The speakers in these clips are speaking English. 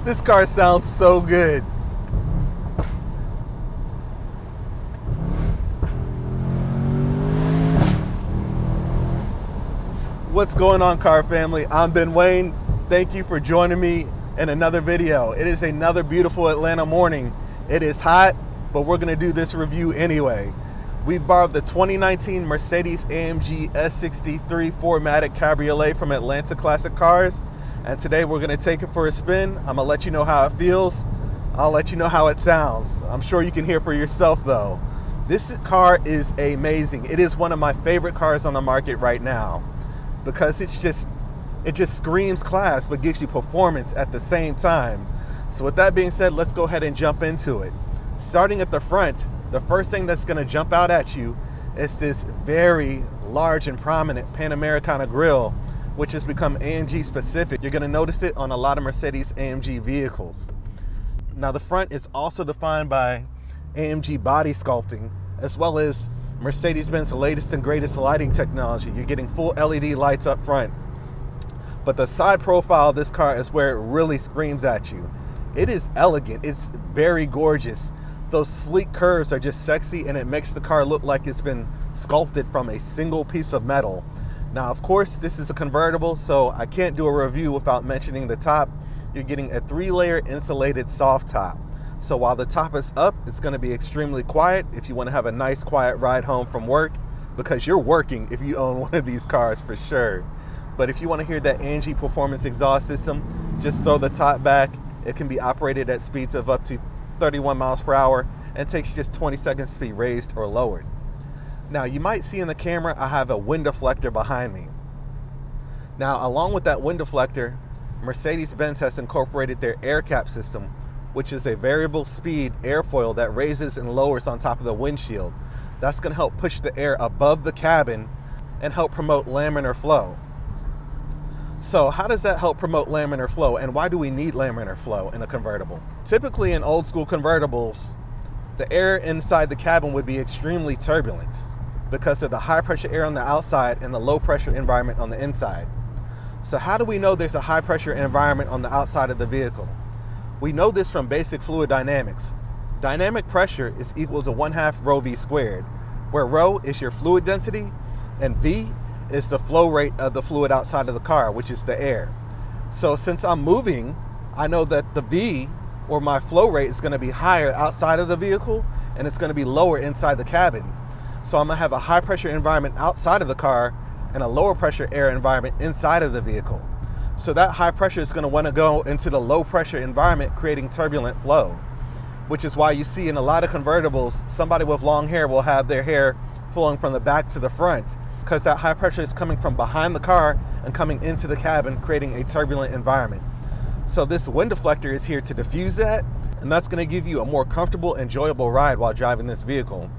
This car sounds so good. What's going on, car family? I'm Ben Wayne. Thank you for joining me in another video. It is another beautiful Atlanta morning. It is hot, but we're gonna do this review anyway. We borrowed the 2019 Mercedes-AMG S63 4MATIC Cabriolet from Atlanta Classic Cars, and today we're gonna take it for a spin. I'm gonna let you know how it feels. I'll let you know how it sounds. I'm sure you can hear for yourself though. This car is amazing. It is one of my favorite cars on the market right now, because it just screams class but gives you performance at the same time. So with that being said, let's go ahead and jump into it. Starting at the front, the first thing that's going to jump out at you is this very large and prominent Panamericana grille, which has become AMG specific. You're going to notice it on a lot of Mercedes-AMG vehicles. Now the front is also defined by AMG body sculpting, as well as Mercedes-Benz latest and greatest lighting technology. You're getting full LED lights up front. But the side profile of this car is where it really screams at you. It is elegant. It's very gorgeous. Those sleek curves are just sexy, and it makes the car look like it's been sculpted from a single piece of metal. Now, of course, this is a convertible, so I can't do a review without mentioning the top. You're getting a 3-layer insulated soft top. So while the top is up, it's going to be extremely quiet if you want to have a nice quiet ride home from work, because you're working if you own one of these cars for sure. But if you want to hear that AMG performance exhaust system, just throw the top back. It can be operated at speeds of up to 31 miles per hour and takes just 20 seconds to be raised or lowered. Now you might see in the camera I have a wind deflector behind me. Now along with that wind deflector, Mercedes-Benz has incorporated their air cap system, which is a variable speed airfoil that raises and lowers on top of the windshield. That's going to help push the air above the cabin and help promote laminar flow. So how does that help promote laminar flow, and why do we need laminar flow in a convertible? Typically in old school convertibles, the air inside the cabin would be extremely turbulent because of the high pressure air on the outside and the low pressure environment on the inside. So how do we know there's a high pressure environment on the outside of the vehicle? We know this from basic fluid dynamics. Dynamic pressure is equal to 1/2 rho v squared, where rho is your fluid density and v is the flow rate of the fluid outside of the car, which is the air. So since I'm moving, I know that the V, or my flow rate, is going to be higher outside of the vehicle and it's going to be lower inside the cabin. So I'm going to have a high pressure environment outside of the car and a lower pressure air environment inside of the vehicle. So that high pressure is going to want to go into the low pressure environment, creating turbulent flow, which is why you see in a lot of convertibles, somebody with long hair will have their hair flowing from the back to the front, because that high pressure is coming from behind the car and coming into the cabin, creating a turbulent environment. So this wind deflector is here to diffuse that, and that's going to give you a more comfortable, enjoyable ride while driving this vehicle.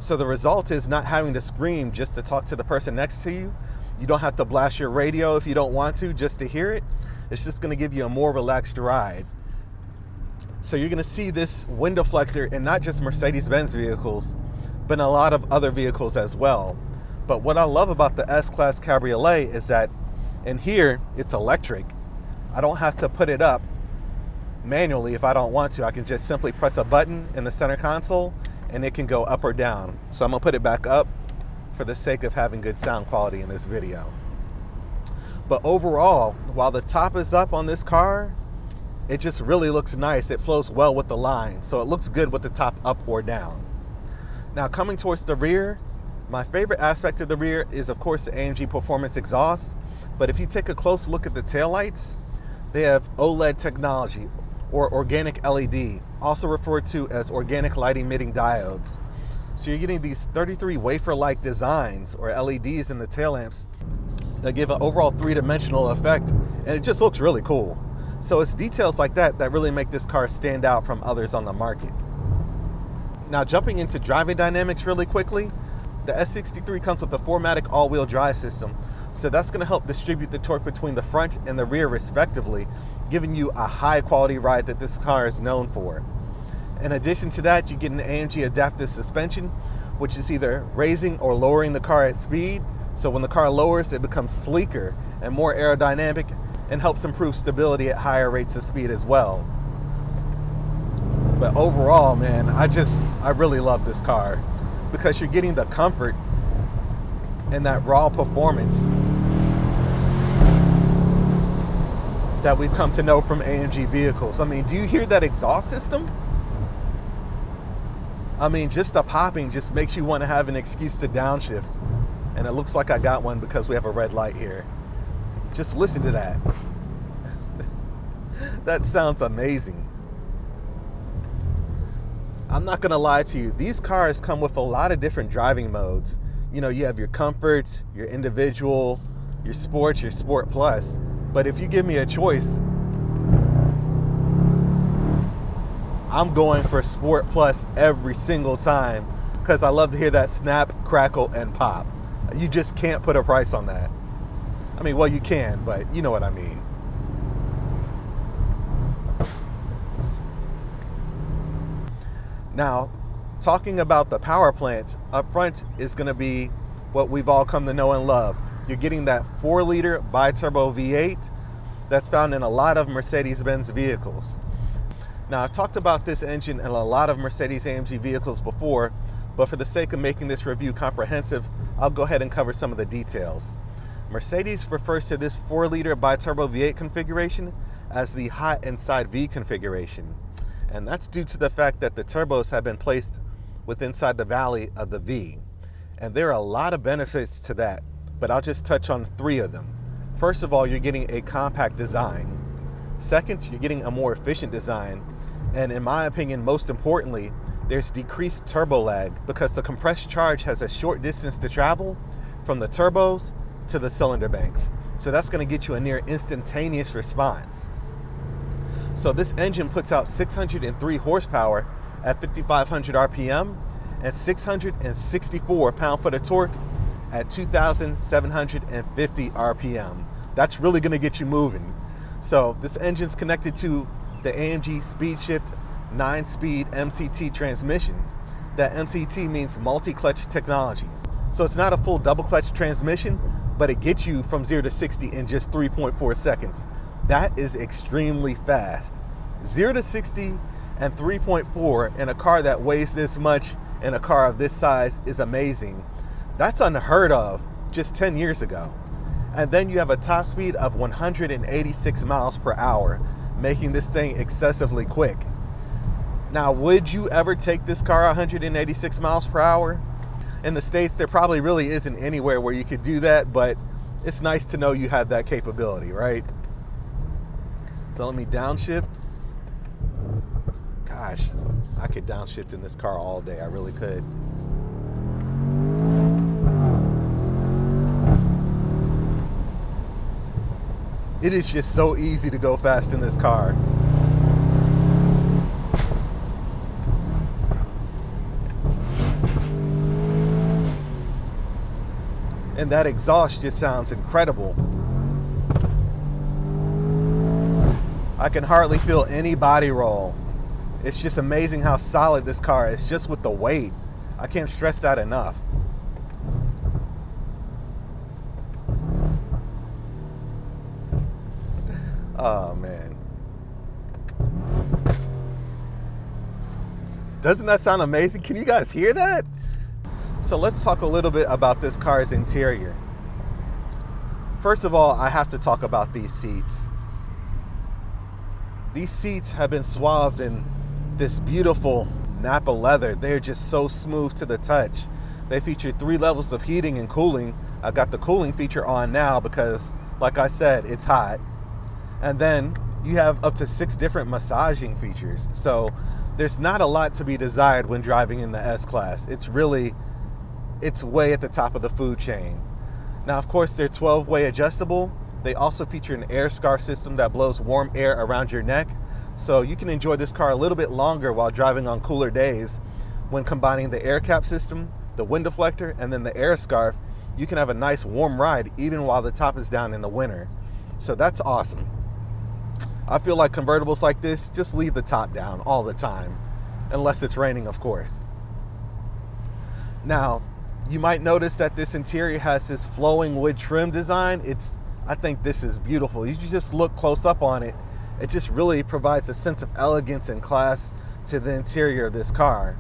So the result is not having to scream just to talk to the person next to you. You don't have to blast your radio if you don't want to just to hear it. It's just going to give you a more relaxed ride. So you're going to see this wind deflector in not just Mercedes-Benz vehicles, but in a lot of other vehicles as well. But what I love about the S-Class Cabriolet is that in here, it's electric. I don't have to put it up manually if I don't want to. I can just simply press a button in the center console and it can go up or down. So I'm gonna put it back up for the sake of having good sound quality in this video. But overall, while the top is up on this car, it just really looks nice. It flows well with the line. So it looks good with the top up or down. Now coming towards the rear, my favorite aspect of the rear is, of course, the AMG performance exhaust. But if you take a close look at the taillights, they have OLED technology, or organic LED, also referred to as organic light emitting diodes. So you're getting these 33 wafer-like designs, or LEDs, in the tail lamps that give an overall 3-dimensional effect, and it just looks really cool. So it's details like that that really make this car stand out from others on the market. Now jumping into driving dynamics really quickly, the S63 comes with a 4MATIC all-wheel drive system, so that's going to help distribute the torque between the front and the rear respectively, giving you a high-quality ride that this car is known for. In addition to that, you get an AMG adaptive suspension, which is either raising or lowering the car at speed, so when the car lowers, it becomes sleeker and more aerodynamic, and helps improve stability at higher rates of speed as well. But overall, man, I really love this car because you're getting the comfort and that raw performance that we've come to know from AMG vehicles. I mean, do you hear that exhaust system? I mean, just the popping just makes you want to have an excuse to downshift. And it looks like I got one because we have a red light here. Just listen to that. That sounds amazing. I'm not gonna lie to you, these cars come with a lot of different driving modes. You know, you have your comfort, your individual, your sport plus. But if you give me a choice, I'm going for Sport Plus every single time because I love to hear that snap, crackle, and pop. You just can't put a price on that. I mean, well, you can, but you know what I mean. Now, talking about the power plant, up front is going to be what we've all come to know and love. You're getting that 4-liter bi-turbo V8 that's found in a lot of Mercedes-Benz vehicles. Now, I've talked about this engine in a lot of Mercedes-AMG vehicles before, but for the sake of making this review comprehensive, I'll go ahead and cover some of the details. Mercedes refers to this 4-liter bi-turbo V8 configuration as the hot inside V configuration. And that's due to the fact that the turbos have been placed inside the valley of the V. And there are a lot of benefits to that, but I'll just touch on 3 of them. First of all, you're getting a compact design. Second, you're getting a more efficient design. And in my opinion, most importantly, there's decreased turbo lag because the compressed charge has a short distance to travel from the turbos to the cylinder banks. So that's going to get you a near instantaneous response. So this engine puts out 603 horsepower at 5,500 RPM and 664 pound-foot of torque at 2,750 RPM. That's really going to get you moving. So this engine's connected to the AMG SpeedShift 9-speed MCT transmission. That MCT means multi-clutch technology. So it's not a full double-clutch transmission, but it gets you from 0 to 60 in just 3.4 seconds. That is extremely fast. 0 to 60 and 3.4 in a car that weighs this much in a car of this size is amazing. That's unheard of just 10 years ago. And then you have a top speed of 186 miles per hour, making this thing excessively quick. Now, would you ever take this car 186 miles per hour? In the States, there probably really isn't anywhere where you could do that, but it's nice to know you have that capability, right? So let me downshift. Gosh, I could downshift in this car all day. I really could. It is just so easy to go fast in this car. And that exhaust just sounds incredible. I can hardly feel any body roll. It's just amazing how solid this car is just with the weight. I can't stress that enough. Oh man. Doesn't that sound amazing? Can you guys hear that? So let's talk a little bit about this car's interior. First of all, I have to talk about these seats. These seats have been swathed in this beautiful Napa leather. They're just so smooth to the touch. They feature 3 levels of heating and cooling. I've got the cooling feature on now because, like I said, it's hot. And then you have up to 6 different massaging features. So there's not a lot to be desired when driving in the S-Class. It's way at the top of the food chain. Now, of course, they're 12-way adjustable. They also feature an air scarf system that blows warm air around your neck. So you can enjoy this car a little bit longer while driving on cooler days. When combining the air cap system, the wind deflector, and then the air scarf, you can have a nice warm ride even while the top is down in the winter. So that's awesome. I feel like convertibles like this, just leave the top down all the time, unless it's raining, of course. Now, you might notice that this interior has this flowing wood trim design. I think this is beautiful. You just look close up on it, it just really provides a sense of elegance and class to the interior of this car.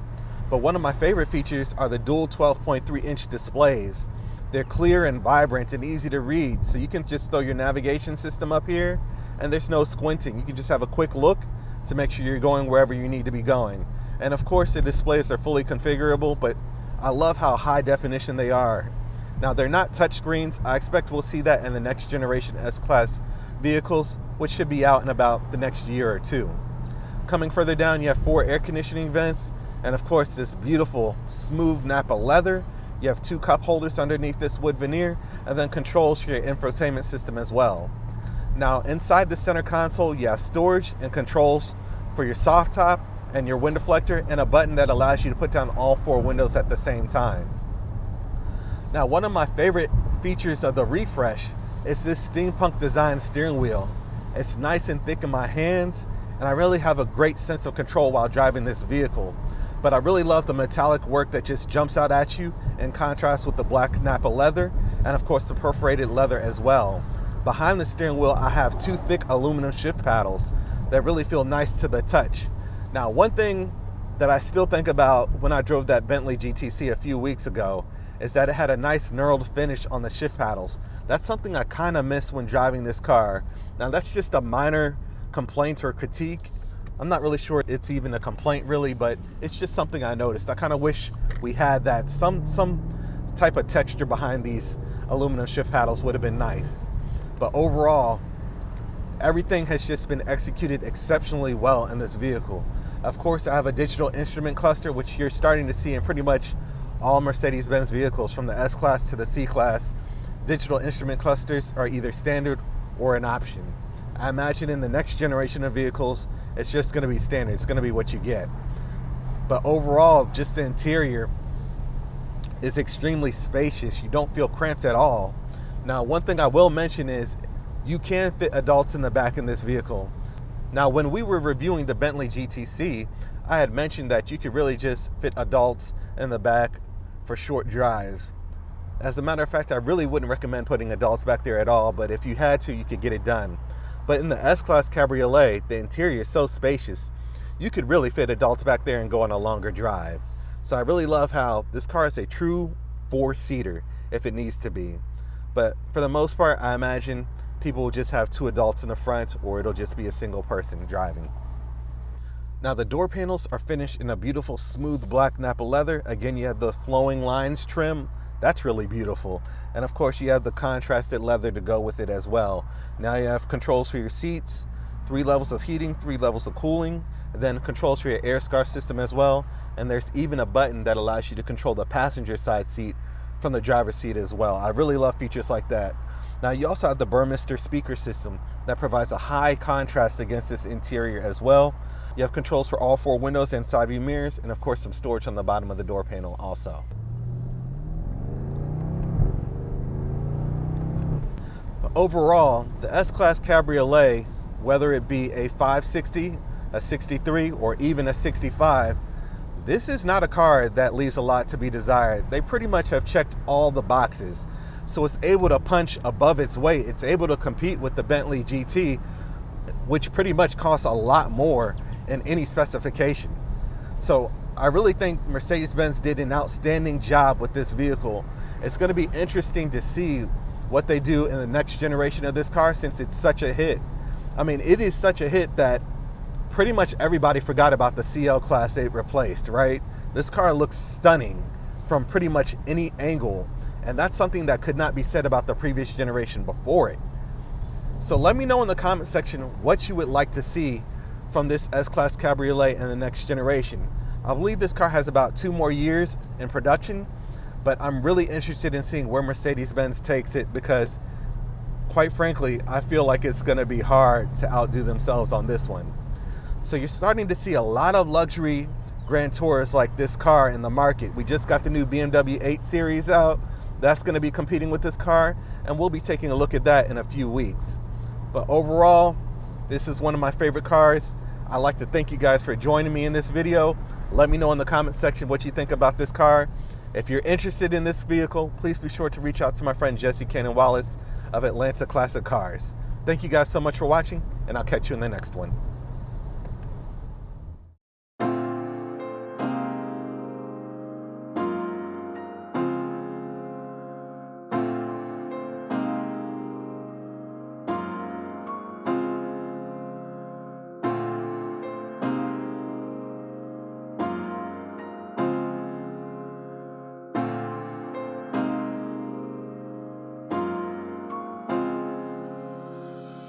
But one of my favorite features are the dual 12.3-inch displays. They're clear and vibrant and easy to read, so you can just throw your navigation system up here and there's no squinting. You can just have a quick look to make sure you're going wherever you need to be going. And of course the displays are fully configurable, but I love how high definition they are. Now they're not touchscreens. I expect we'll see that in the next generation S-Class vehicles, which should be out in about the next year or two. Coming further down, you have 4 air conditioning vents, and of course this beautiful smooth Napa leather. You have 2 cup holders underneath this wood veneer, and then controls for your infotainment system as well. Now inside the center console, you have storage and controls for your soft top and your wind deflector, and a button that allows you to put down all 4 windows at the same time. Now one of my favorite features of the refresh is this steampunk design steering wheel. It's nice and thick in my hands, and I really have a great sense of control while driving this vehicle. But I really love the metallic work that just jumps out at you in contrast with the black Napa leather, and of course the perforated leather as well. Behind the steering wheel, I have 2 thick aluminum shift paddles that really feel nice to the touch. Now one thing that I still think about when I drove that Bentley GTC a few weeks ago is that it had a nice knurled finish on the shift paddles. That's something I kind of miss when driving this car. Now that's just a minor complaint or critique. I'm not really sure it's even a complaint really, but it's just something I noticed. I kind of wish we had that. Some type of texture behind these aluminum shift paddles would have been nice. But overall, everything has just been executed exceptionally well in this vehicle. Of course, I have a digital instrument cluster, which you're starting to see in pretty much all Mercedes-Benz vehicles from the S-Class to the C-Class. Digital instrument clusters are either standard or an option. I imagine in the next generation of vehicles, it's just going to be standard. It's going to be what you get. But overall, just the interior is extremely spacious. You don't feel cramped at all. Now, one thing I will mention is you can fit adults in the back in this vehicle. Now, when we were reviewing the Bentley GTC, I had mentioned that you could really just fit adults in the back for short drives. As a matter of fact, I really wouldn't recommend putting adults back there at all, but if you had to, you could get it done. But in the S-Class Cabriolet, the interior is so spacious, you could really fit adults back there and go on a longer drive. So I really love how this car is a true 4-seater if it needs to be. But for the most part, I imagine people will just have 2 adults in the front, or it'll just be a single person driving. Now the door panels are finished in a beautiful smooth black Napa leather. Again, you have the flowing lines trim. That's really beautiful. And of course you have the contrasted leather to go with it as well. Now you have controls for your seats, 3 levels of heating, 3 levels of cooling, and then controls for your air scar system as well. And there's even a button that allows you to control the passenger side seat from the driver's seat as well. I really love features like that. Now you also have the Burmester speaker system that provides a high contrast against this interior as well. You have controls for all 4 windows and side view mirrors, and of course some storage on the bottom of the door panel also. But overall, the S-Class Cabriolet, whether it be a 560, a 63, or even a 65, this is not a car that leaves a lot to be desired. They pretty much have checked all the boxes. So it's able to punch above its weight. It's able to compete with the Bentley GT, which pretty much costs a lot more in any specification. So I really think Mercedes-Benz did an outstanding job with this vehicle. It's going to be interesting to see what they do in the next generation of this car, since it's such a hit. I mean, it is such a hit that pretty much everybody forgot about the CL class it replaced, right? This car looks stunning from pretty much any angle, and that's something that could not be said about the previous generation before it. So let me know in the comment section what you would like to see from this S-Class Cabriolet in the next generation. I believe this car has about 2 more years in production, but I'm really interested in seeing where Mercedes-Benz takes it, because quite frankly, I feel like it's going to be hard to outdo themselves on this one. So you're starting to see a lot of luxury Grand Tours like this car in the market. We just got the new BMW 8 Series out. That's going to be competing with this car, and we'll be taking a look at that in a few weeks. But overall, this is one of my favorite cars. I'd like to thank you guys for joining me in this video. Let me know in the comment section what you think about this car. If you're interested in this vehicle, please be sure to reach out to my friend Jesse Cannon-Wallace. of Atlanta classic cars. Thank you guys so much for watching, and I'll catch you in the next one.